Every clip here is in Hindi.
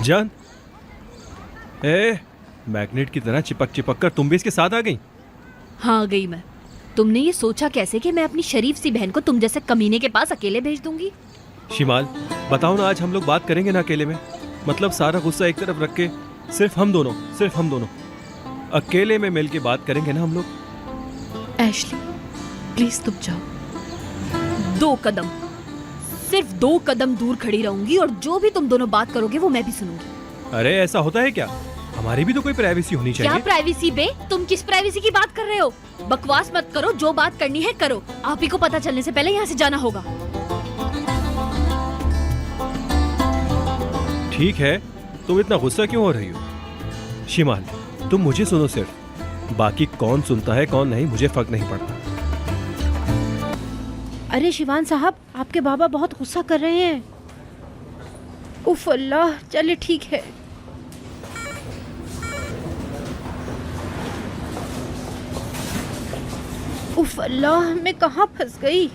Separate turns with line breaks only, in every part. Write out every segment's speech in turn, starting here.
जान, मैग्नेट की तरह चिपक चिपक कर तुम भी इसके साथ आ गई।
हाँ, आ गई मैं। तुमने ये सोचा कैसे कि मैं अपनी शरीफ सी बहन को तुम जैसे कमीने के पास अकेले भेज दूंगी?
शिमाल, बताओ ना, आज हम लोग बात करेंगे ना अकेले में? मतलब सारा गुस्सा एक तरफ रख के सिर्फ हम दोनों अकेले में मिल के बात करेंगे ना हम लोग।
एशली, प्लीज तुम जाओ।
2 कदम, सिर्फ 2 कदम दूर खड़ी रहूंगी और जो भी तुम दोनों बात करोगे वो मैं भी सुनूंगी।
अरे ऐसा होता है क्या? हमारी भी तो कोई प्राइवेसी होनी चाहिए।
क्या प्राइवेसी बे? तुम किस प्राइवेसी की बात कर रहे हो? बकवास मत करो, जो बात करनी है करो। आप ही को पता चलने से पहले यहाँ से जाना होगा।
ठीक है, तुम इतना गुस्सा क्यों हो रही हो? शिमाल, तुम मुझे सुनो सिर्फ, बाकी कौन सुनता है कौन नहीं मुझे फर्क नहीं पड़ता।
अरे शिवान साहब, आपके बाबा बहुत गुस्सा कर रहे हैं। उफ अल्लाह, चलिए ठीक है। उफ अल्लाह, मैं कहाँ फंस गई?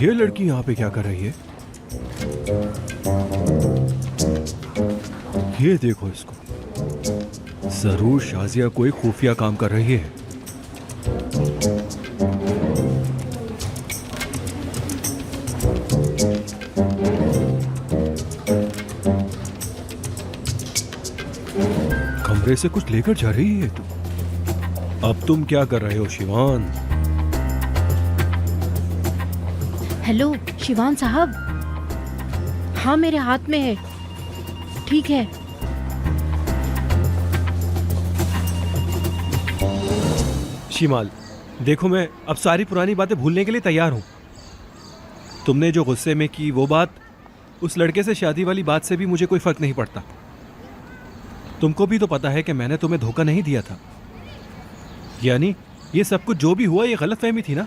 ये लड़की यहाँ पे क्या कर रही है? ये देखो इसको, जरूर शाजिया कोई खुफिया काम कर रही है। कमरे से कुछ लेकर जा रही है तू। अब तुम क्या कर रहे हो शिवान?
हेलो शिवान साहब, हाँ मेरे हाथ में है। ठीक है।
शिमाल, देखो मैं अब सारी पुरानी बातें भूलने के लिए तैयार हूं। तुमने जो गुस्से में की वो बात, उस लड़के से शादी वाली बात से भी मुझे कोई फर्क नहीं पड़ता। तुमको भी तो पता है कि मैंने तुम्हें धोखा नहीं दिया था। यानी ये सब कुछ जो भी हुआ ये गलतफहमी थी ना?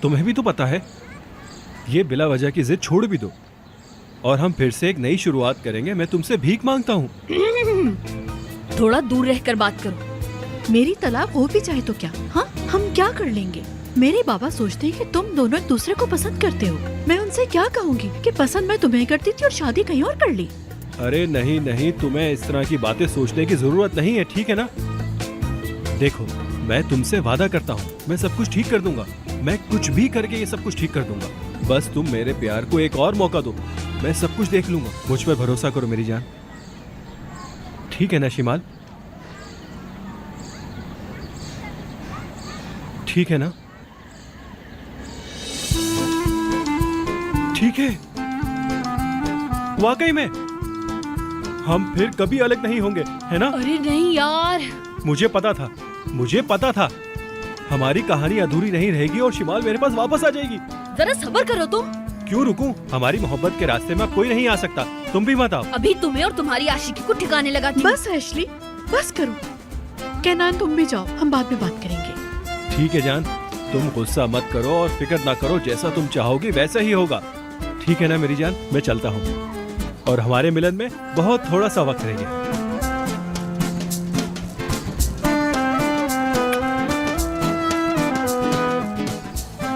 तुम्हें भी तो पता है। ये बिला वजह की जिद छोड़ भी दो और हम फिर से एक नई शुरुआत करेंगे। मैं तुमसे भीख मांगता हूँ।
थोड़ा दूर रहकर बात करो।
मेरी तलाक हो भी जाए तो क्या? हाँ, हम क्या कर लेंगे? मेरे बाबा सोचते हैं कि तुम दोनों एक दूसरे को पसंद करते हो। मैं उनसे क्या कहूँगी कि पसंद मैं तुम्हें करती थी और शादी कहीं और कर ली?
अरे नहीं नहीं, तुम्हें इस तरह की बातें सोचने की जरूरत नहीं है, ठीक है ना? देखो, मैं तुमसे वादा करता हूँ, मैं सब कुछ ठीक कर दूंगा। मैं कुछ भी करके ये सब कुछ ठीक कर दूंगा। बस तुम मेरे प्यार को एक और मौका दो, मैं सब कुछ देख लूंगा। मुझ पर भरोसा करो मेरी जान, ठीक है ना शिमाल? ठीक है ना? ठीक है, वाकई में हम फिर कभी अलग नहीं होंगे, है ना?
अरे नहीं यार,
मुझे पता था हमारी कहानी अधूरी नहीं रहेगी और शिमाल मेरे पास वापस आ जाएगी।
जरा सब्र करो तुम।
क्यों रुकूं? हमारी मोहब्बत के रास्ते में अब कोई नहीं आ सकता। तुम भी मत आओ।
अभी तुम्हें और तुम्हारी आशिकी को ठिकाने लगाती हूँ।
बस एशली, बस करो। कहना तुम भी जाओ, हम बाद में बात करेंगे।
ठीक है जान, तुम गुस्सा मत करो और फिक्र ना करो। जैसा तुम चाहोगी वैसा ही होगा, ठीक है ना मेरी जान? मैं चलता हूँ और हमारे मिलन में बहुत थोड़ा सा वक्त रह गया।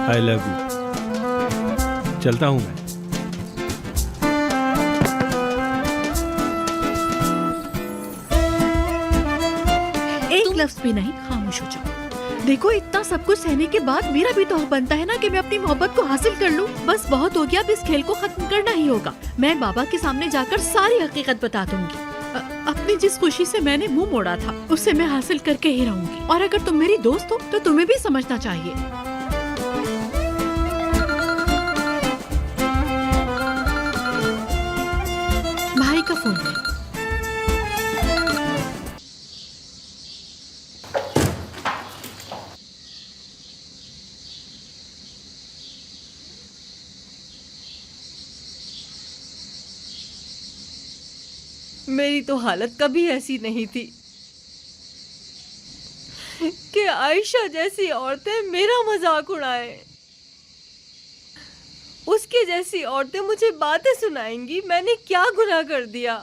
I love you. चलता हूँ मैं।
एक लफ्ज भी नहीं, खामोश हो जाओ। देखो, इतना सब कुछ सहने के बाद मेरा भी तो हक बनता है ना कि मैं अपनी मोहब्बत को हासिल कर लूं। बस बहुत हो गया, अब इस खेल को खत्म करना ही होगा। मैं बाबा के सामने जाकर सारी हकीकत बता दूंगी। अपनी जिस खुशी से मैंने मुंह मोड़ा था उसे मैं हासिल करके ही रहूंगी। और अगर तुम मेरी दोस्त हो तो तुम्हें भी समझना चाहिए। भाई का फोन है।
मेरी तो हालत कभी ऐसी नहीं थी कि आयशा जैसी औरतें मेरा मजाक उड़ाएं। उसकी जैसी औरतें मुझे बातें सुनाएंगी। मैंने क्या गुनाह कर दिया?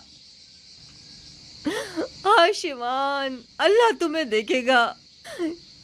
हाँ शिवान, अल्लाह तुम्हें देखेगा